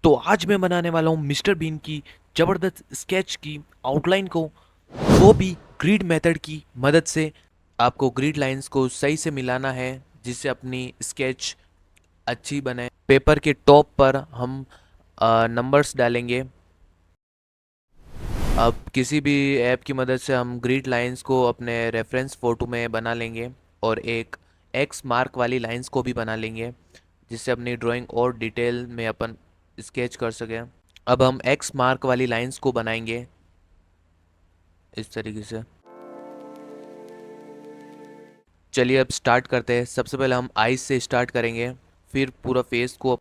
तो आज मैं बनाने वाला हूँ मिस्टर बीन की ज़बरदस्त स्केच की आउटलाइन को, वो भी ग्रिड मेथड की मदद से। आपको ग्रिड लाइंस को सही से मिलाना है जिससे अपनी स्केच अच्छी बने। पेपर के टॉप पर हम नंबर्स डालेंगे। अब किसी भी ऐप की मदद से हम ग्रिड लाइंस को अपने रेफरेंस फ़ोटो में बना लेंगे और एक एक्स मार्क वाली लाइंस को भी बना लेंगे जिससे अपनी ड्राइंग और डिटेल में अपन स्केच कर सकें। अब हम एक्स मार्क वाली लाइंस को बनाएंगे इस तरीके से। चलिए अब स्टार्ट करते हैं। सबसे पहले हम आईज से स्टार्ट करेंगे, फिर पूरा फेस को।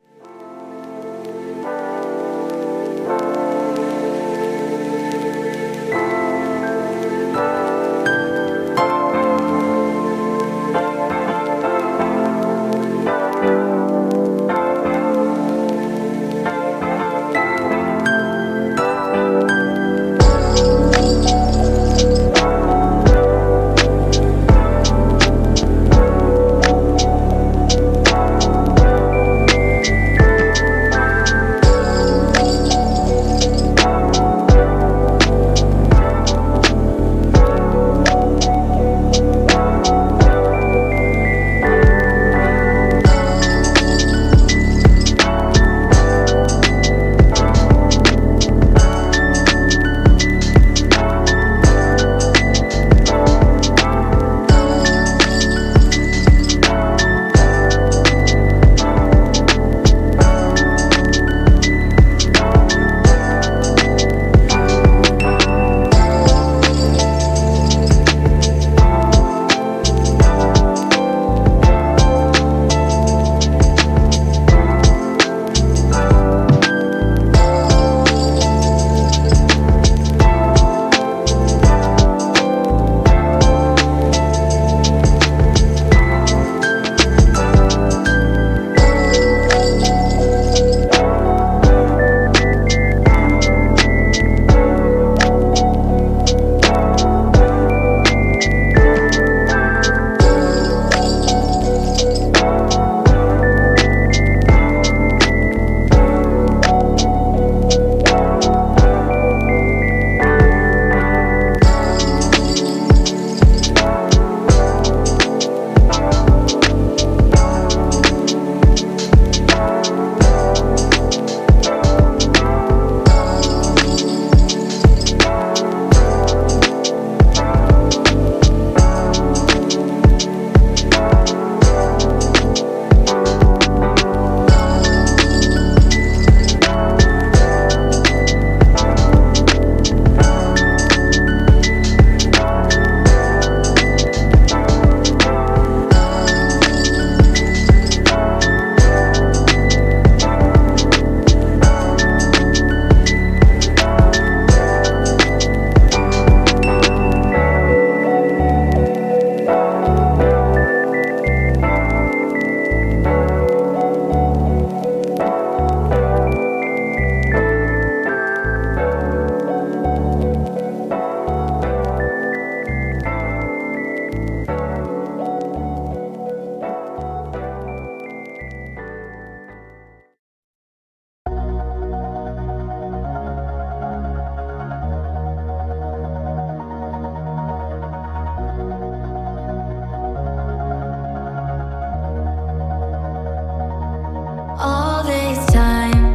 All this time,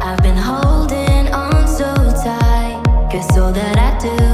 I've been holding on so tight, 'cause all that I do